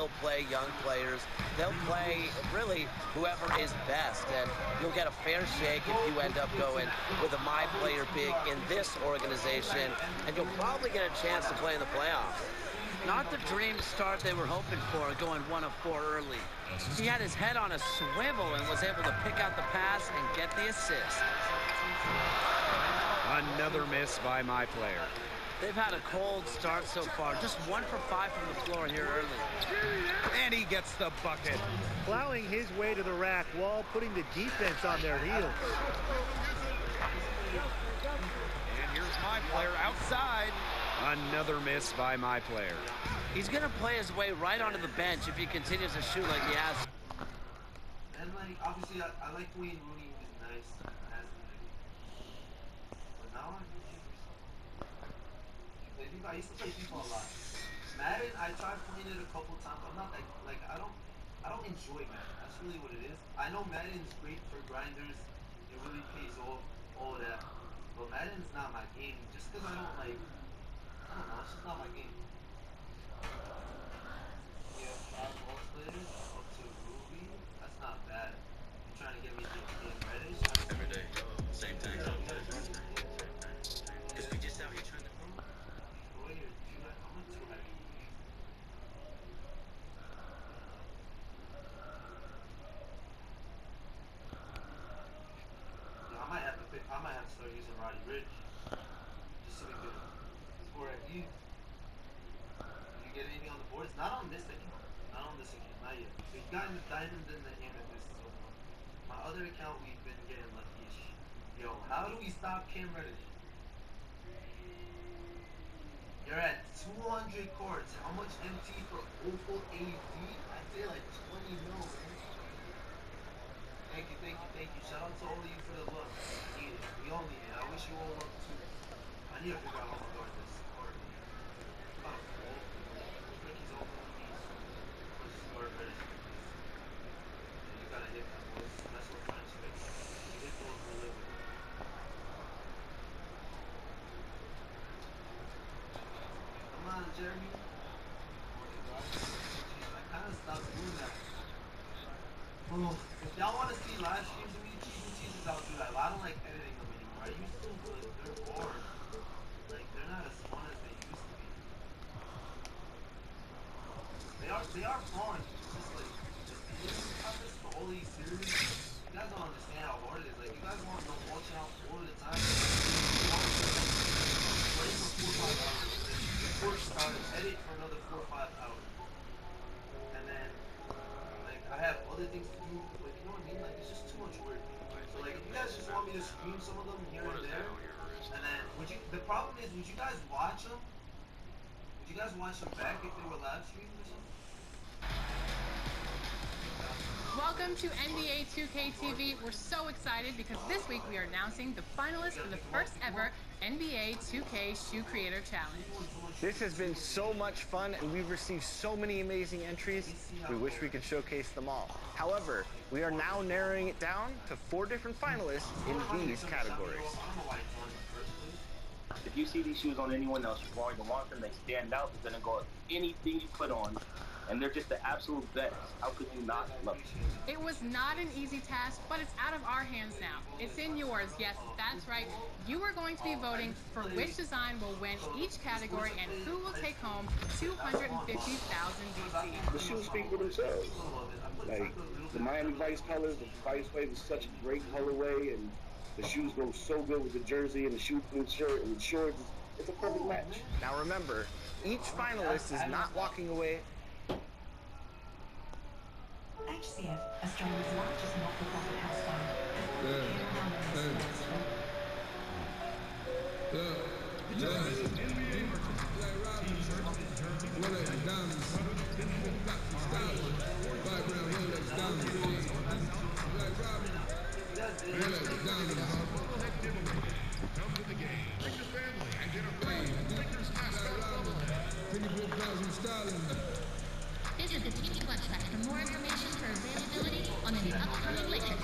They'll play young players. They'll play really whoever is best, and you'll get a fair shake if you end up going with a my player big in this organization, and you'll probably get a chance to play in the playoffs. Not the dream start they were hoping for, going 1 of 4 early. He had his head on a swivel and was able to pick out the pass and get the assist. Another miss by my player. They've had a cold start so far, just 1 for 5 from the floor here early. And he gets the bucket. Plowing his way to the rack while putting the defense on their heels. And here's my player outside. Another miss by my player. He's going to play his way right onto the bench if he continues to shoot like he has. And like, obviously, I like Wayne Rooney. He's nice. But now I used to play FIFA a lot. Madden, I tried playing it a couple times. I'm not like I don't enjoy Madden. That's really what it is. I know Madden's great for grinders. It really pays off, all of that. But Madden's not my game. Just because I don't know, it's just not my game. Yeah, 5 ball players up to Ruby. That's not bad. You're trying to get me to get Reddish? Every day, same thing. Because we just out here trying to grow. I'm too heavy. I might have to start using Roddy Rich. Just so we could score at you. Did you get anything on the board? It's not on this account. Not yet. We've gotten the diamond and the amethyst so far. My other account, we've been getting lucky-ish. Yo, how do we stop Cam Reddish? You're at 200 courts. How much MT for Opal AD? I'd say like 20 mil, man. Thank you. Shout out to all of you for the love. We need it. We all need it. I wish you all love too. I need to figure out how to guard this card. It's not a fault. Looks like he's open on these. Let's just guard Reddish. And you gotta hit that, boys. That's what we're trying to fix. You hit those, we're living. Come on, Jeremy. I kind of stopped doing that. Oh, if y'all want to see live streams of me cheesing cheeses, I'll do that. I don't like editing them anymore. I used to, but they're bored. Like, they're not as fun as they used to be. They are fun. It's just like, the toughest for all these series. You guys don't understand how hard it is. Like, you guys want to watch out all the time. Wait for 4 or 5 hours. Then edit for another 4 or 5 hours. And then, like, I have other things to do. Like, you know what I mean? Like, it's just too much work. So, like, if you guys just want me to stream some of them here and there, and then, the problem is, would you guys watch them? Would you guys watch them back if they were live streams or something? Welcome to NBA 2K TV. We're so excited because this week we are announcing the finalists for the first ever NBA 2K Shoe Creator Challenge. This has been so much fun, and we've received so many amazing entries. We wish we could showcase them all. However, we are now narrowing it down to 4 different finalists in these categories. If you see these shoes on anyone else, you're going to want them. They stand out. They're going to go with anything you put on. And they're just the absolute best. How could you not love them? It was not an easy task, but it's out of our hands now. It's in yours. Yes, that's right. You are going to be voting for which design will win each category and who will take home 250,000 DC. The shoes speak for themselves. Like, the Miami Vice colors, the Vice wave is such a great colorway, and the shoes go so good with the jersey and the shoe and shirt and the shorts. It's a perfect match. Now remember, each finalist is not walking away. HCF, Australia's largest not-for-profit house fund, Come to the game. Bring the family and get a play. Lakers Visit the TV website for more information for availability on the upcoming Lakers game.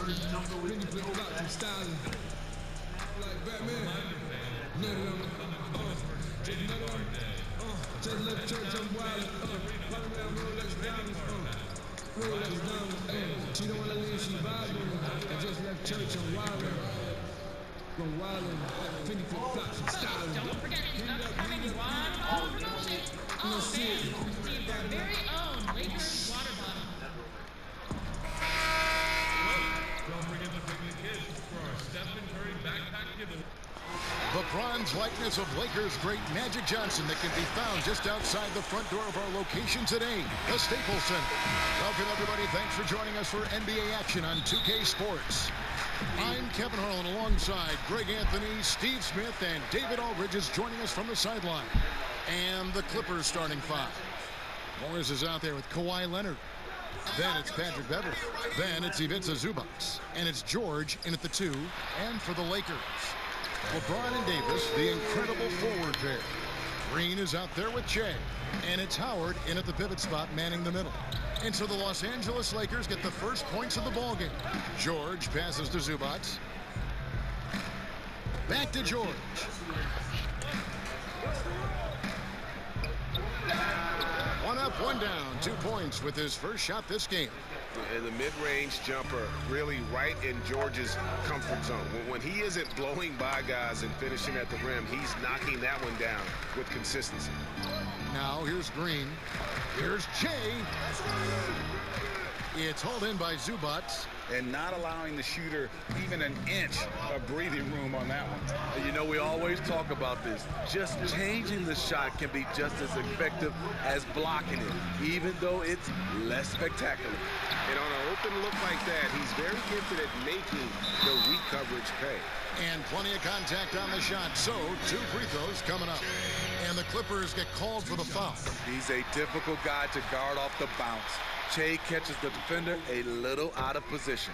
Like Batman. Don't forget his upcoming water bottle promotions. All fans will receive their very own Lakers water bottle. Don't forget to bring the kids for our Stephen Curry backpack giveaway. The bronze likeness of Lakers great Magic Johnson that can be found just outside the front door of our location today, the Staples Center. Welcome, everybody. Thanks for joining us for NBA action on 2K Sports. I'm Kevin Harlan alongside Greg Anthony, Steve Smith, and David Aldridge is joining us from the sideline. And the Clippers starting five. Morris is out there with Kawhi Leonard. Then it's Patrick Beverley. Then it's Ivica Zubac. And it's George in at the 2. And for the Lakers, LeBron and Davis, the incredible forward pair. Green is out there with Che. And it's Howard in at the pivot spot, manning the middle. And so the Los Angeles Lakers get the first points of the ballgame. George passes to Zubac. Back to George. One up, one down. 2 points with his first shot this game. And the mid-range jumper really right in George's comfort zone. When he isn't blowing by guys and finishing at the rim, he's knocking that one down with consistency. Now here's Green. Here's Che. It's hauled in by Zubac. And not allowing the shooter even an inch of breathing room on that one. You know, we always talk about this. Just changing the shot can be just as effective as blocking it, even though it's less spectacular. And on an open look like that, he's very gifted at making the weak coverage pay. And plenty of contact on the shot, so 2 free throws coming up. And the Clippers get called for the foul. He's a difficult guy to guard off the bounce. Che catches the defender a little out of position.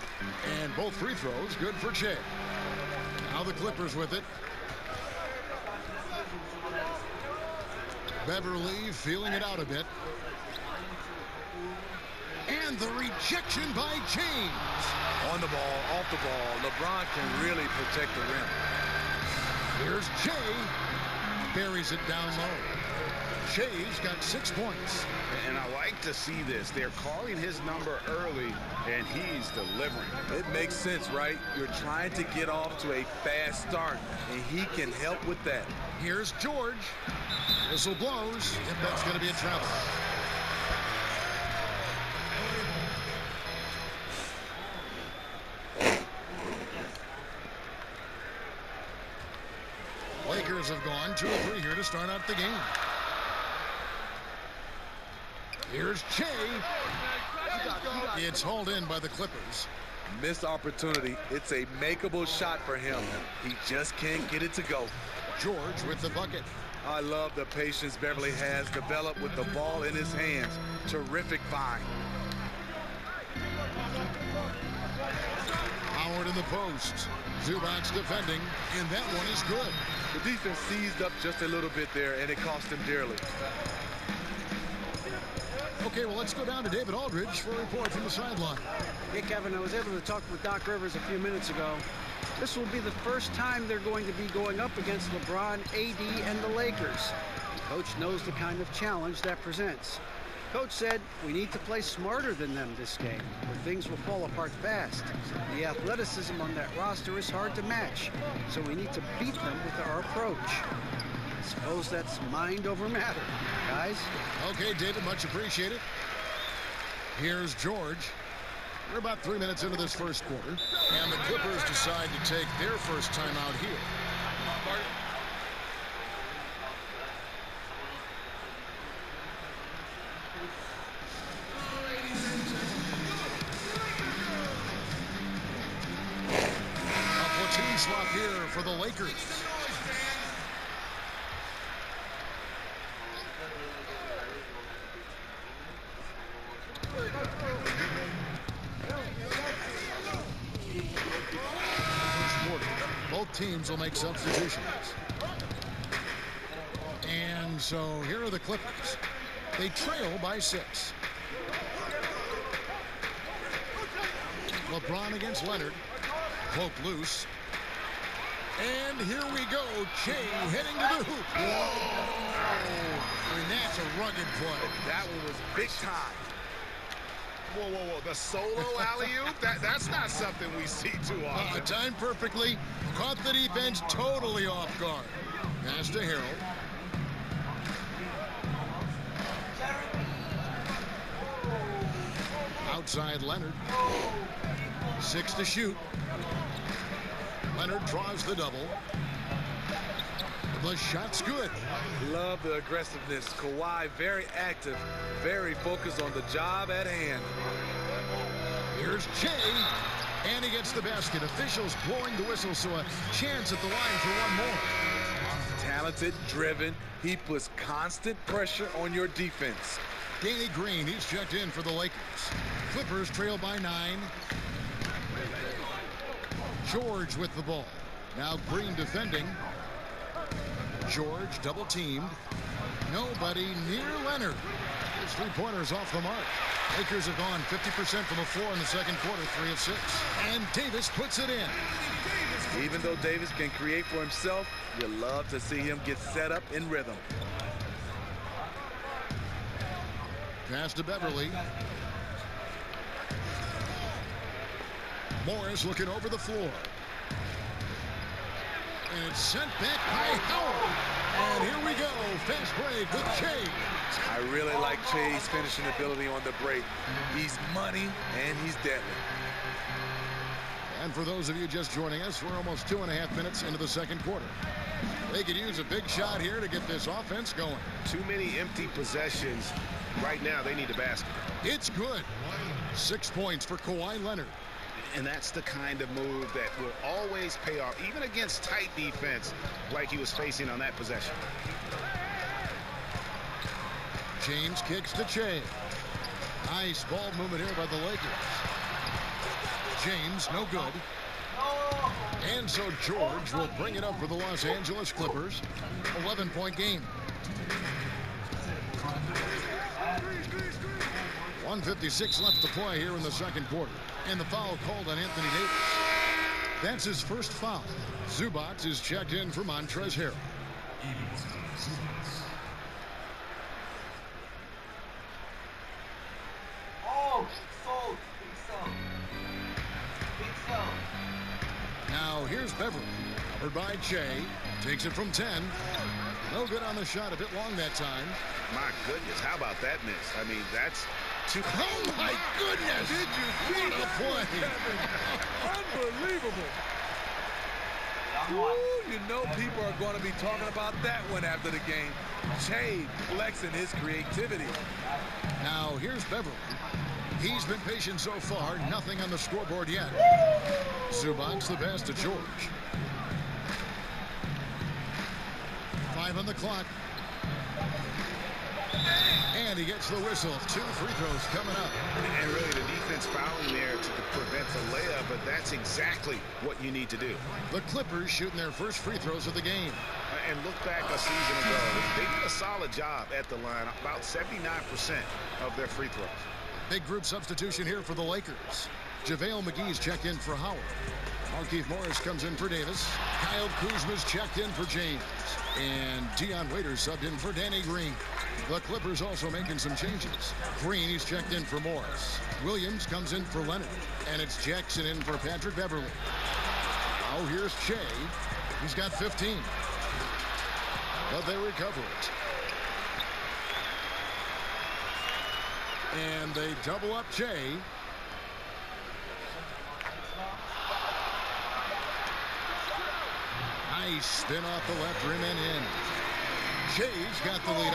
And both free throws good for Che. Now the Clippers with it. Beverley feeling it out a bit. And the rejection by James. On the ball, off the ball, LeBron can really protect the rim. Here's Che. Buries it down low. Che's got 6 points. And I like to see this. They're calling his number early, and he's delivering. It makes sense, right? You're trying to get off to a fast start, and he can help with that. Here's George. Whistle blows. If that's going to be a travel. Lakers have gone 2 of 3 here to start out the game. Here's Che. It's hauled in by the Clippers. Missed opportunity. It's a makeable shot for him. He just can't get it to go. George with the bucket. I love the patience Beverley has developed with the ball in his hands. Terrific find. Howard in the post. Zubac defending, and that one is good. The defense seized up just a little bit there, and it cost him dearly. Okay, well, let's go down to David Aldridge for a report from the sideline. Hey, Kevin, I was able to talk with Doc Rivers a few minutes ago. This will be the first time they're going to be going up against LeBron, AD, and the Lakers. Coach knows the kind of challenge that presents. Coach said we need to play smarter than them this game, or things will fall apart fast. The athleticism on that roster is hard to match, so we need to beat them with our approach. I suppose that's mind over matter, guys. Okay, David, much appreciated. Here's George. We're about 3 minutes into this first quarter, and the Clippers decide to take their first time out here. A platoon swap here for the Lakers. Both teams will make substitutions. And so here are the Clippers. They trail by 6. LeBron against Leonard. Cloak loose. And here we go. Che heading to the hoop. Whoa! And that's a rugged play. That one was big time. Whoa, whoa, whoa. The solo alley-oop? That's not something we see too often. Timed perfectly. Caught the defense totally off guard. Pass to Harold. Outside Leonard. 6 to shoot. Leonard draws the double. The shot's good. Love the aggressiveness. Kawhi very active, very focused on the job at hand. Here's Che, and he gets the basket. Officials blowing the whistle, so a chance at the line for one more. Talented, driven. He puts constant pressure on your defense. Danny Green, he's checked in for the Lakers. Clippers trail by 9. George with the ball. Now Green defending. George double teamed. Nobody near Leonard. His three-pointers off the mark. Lakers have gone 50% from the floor in the second quarter, 3 of 6. And Davis puts it in. Even though Davis can create for himself, you love to see him get set up in rhythm. Pass to Beverly. Morris looking over the floor. And it's sent back by Howard. And here we go. Fast break with Che. I really like Che's finishing ability on the break. He's money and he's deadly. And for those of you just joining us, we're almost 2.5 minutes into the second quarter. They could use a big shot here to get this offense going. Too many empty possessions. Right now, they need a basket. It's good. 6 points for Kawhi Leonard. And that's the kind of move that will always pay off, even against tight defense like he was facing on that possession. James kicks to Che. Nice ball movement here by the Lakers. James, no good. And so George will bring it up for the Los Angeles Clippers. 11-point game. 1:56 left to play here in the second quarter. And the foul called on Anthony Davis. That's his first foul. Zubac is checked in for Montrezl Harrell. Oh, sold. Big sell. Big sell. Now here's Beverly. Covered by Che. Takes it from 10. No good on the shot. A bit long that time. My goodness, how about that miss? I mean, that's too... Oh, my goodness! Did you see the play? Unbelievable. Ooh, you know people are going to be talking about that one after the game. Che flexing his creativity. Now here's Beverly. He's been patient so far. Nothing on the scoreboard yet. Zubac the pass to George. 5 on the clock. And he gets the whistle. 2 free throws coming up. And really the defense fouling there to prevent the layup, but that's exactly what you need to do. The Clippers shooting their first free throws of the game. And look back a season ago. They did a solid job at the line. About 79% of their free throws. Big group substitution here for the Lakers. JaVale McGee's checked in for Howard. Markieff Morris comes in for Davis. Kyle Kuzma's checked in for James. And Dion Waiters subbed in for Danny Green. The Clippers also making some changes. Green, he's checked in for Morris. Williams comes in for Leonard. And it's Jackson in for Patrick Beverly. Now here's Che. He's got 15. But they recover it. And they double up Che. Nice spin off the left rim and in. Che's got the lead.